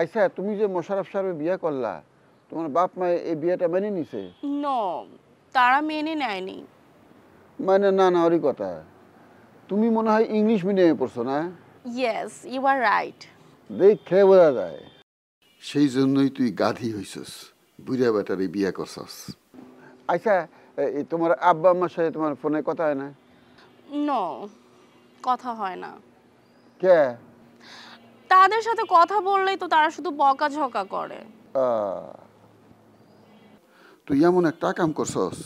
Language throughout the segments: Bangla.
আচ্ছা তুমি যে মোশাররফ সাহেবের বিয়ে করলা তোমার বাপ মা এই বিয়েটা মেনে নিছে? নো, তারা মেনে নেয়নি। মানে না না ওরই কথা। তুমি মনে হয় ইংলিশ মিডিয়ামে পড়ছো না? Yes, you are right. দেখে বোঝা যায়। সেই জন্যই তুই গাধি হইছস, বুড়া বেটারে বিয়ে করছস। আচ্ছা তোমার আব্বা আম্মার সাথে তোমার ফোনে কথা হয় না? নো, কথা হয় না। কে? তাদের সাথে কথা বললেই তো তারা শুধু বকাঝকা করে। তুই এমন একটা কাম করছস,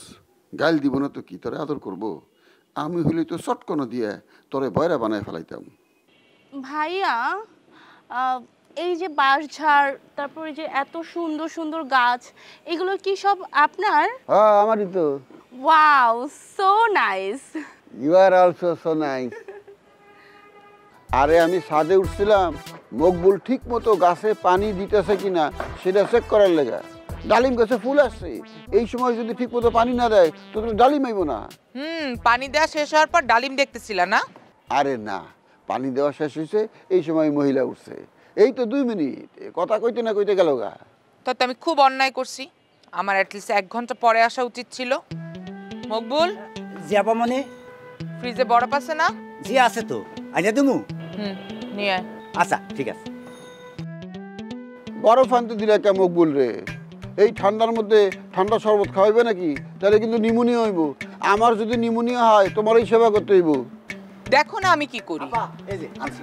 গাল দিব না তো কি তোরে আদর করব? আমি হইলে তো চটকনো দিয়ে তোরে বয়রা বানায় ফেলাইতাম। ভাইয়া, এই যে বাঁশঝাড়, তারপরে যে এত সুন্দর সুন্দর গাছ, এগুলো কি সব আপনার? হ্যাঁ আমারই তো। Wow, so nice. You are also so nice. আরে আমি ছাদে উঠছিলাম, মকবুল ঠিক মতো গাছে পানি দিতেছে কিনা সেটা চেক করার লেগা। ডালিম গাছে ফুল আসছে, এই সময় যদি ঠিক মতো পানি না দেয় তো তুমি ডালিম আইব না। পানি দেওয়া শেষ হওয়ার পর ডালিম দেখতেছিল না? আরে না, পানি দেওয়া শেষ হয়েছে, এই সময় মহিলা উঠছে। এই তো 2 মিনিট, কথা কইতে না কইতে গেল গা। তো আমি খুব অন্যায় করছি, আমার অ্যাটলিস্ট 1 ঘন্টা পরে আসা উচিত ছিল। মকবুল, জি আপা মানে? ফ্রিজে বরফ আছে না? জি আছে তো, আইনা দিমু? নিয়ে আয়। আচ্ছা ঠিক আছে। বরফ আনতে দিলে কে মকবুল রে? এই ঠান্ডার মধ্যে ঠান্ডা শরবত খাওয়াইবে নাকি? তাহলে কিন্তু নিউমোনিয়া হইব। আমার যদি নিউমোনিয়া হয় তোমার এই সেবা করতে হইব। দেখো না আমি কি করি। এই যে আনছি।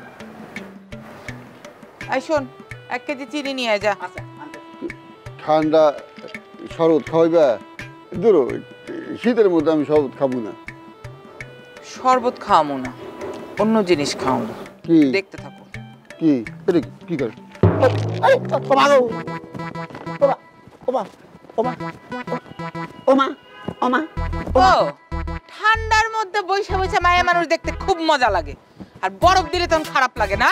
আই শোন, 1 কেজি চিনি নিয়ে আয় যা। আচ্ছা ঠান্ডা শরবত খাওয়াইবা? ধরো শীতের মধ্যে আমি শরবত খাবো না। শরবত খাওয়ামো না, অন্য জিনিস খাওয়ামো। কি দেখতে থাকো। কি এটা কি করে? ও, ঠান্ডার মধ্যে বৈশা বৈশা মায়া মানুষ দেখতে খুব মজা লাগে, আর বরফ দিলে তখন খারাপ লাগে না?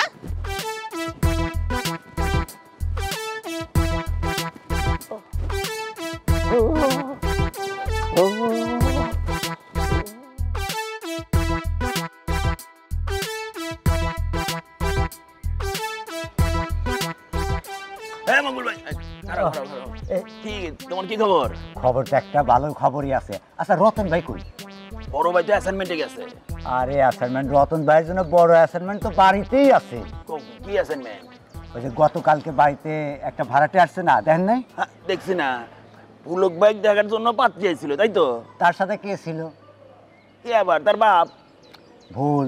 তোমার কি খবর? খবর তো একটা ভালো খবরই আছে। আচ্ছা রতন ভাই কই? বড় ভাই তো অ্যাসাইনমেন্টে গেছে। আরে অ্যাসাইনমেন্ট রতন ভাইয়ের জন্য বড় অ্যাসাইনমেন্ট তো বাড়িতেই আছে। কি অ্যাসাইনমেন্ট? ওই যে গতকালকে বাড়িতে একটা ভাড়াটে আসছে না, দেখেন নাই? দেখছি না, পুলক বাইক দেখার জন্য পাত্রী ছিল তাই তো? তার সাথে কে ছিল? কে আবার? তার বাপ? ভুল।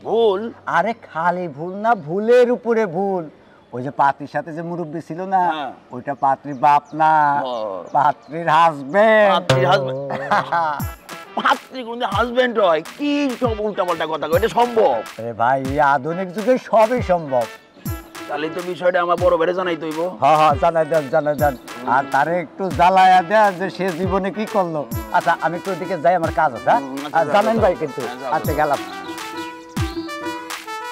ভুল? আরে খালি ভুল না, ভুলের উপরে ভুল। ওই যে পাত্রীর সাথে যে মুরব্বী ছিল না, ওইটা পাত্রীর বাপ না, পাত্রীর হাজবেন্ড। পাত্রীর হাজবেন্ড? পাত্রী কোন হাজবেন্ড হয়? কি সব উল্টাপাল্টা কথা কয়, এটা সম্ভব? আরে ভাই আধুনিক যুগে সবই সম্ভব। তাহলে তো বিষয়টা আমার বড় ভাইরে জানাই তৈব। হ্যাঁ হ্যাঁ জানাই দেন। আর তারে একটু জ্বালায়া দেন যে সে জীবনে কি করলো। আচ্ছা আমি একটু ওদিকে যাই, আমার কাজ আছে। জানেন ভাই কিন্তু। আচ্ছা গেলাম।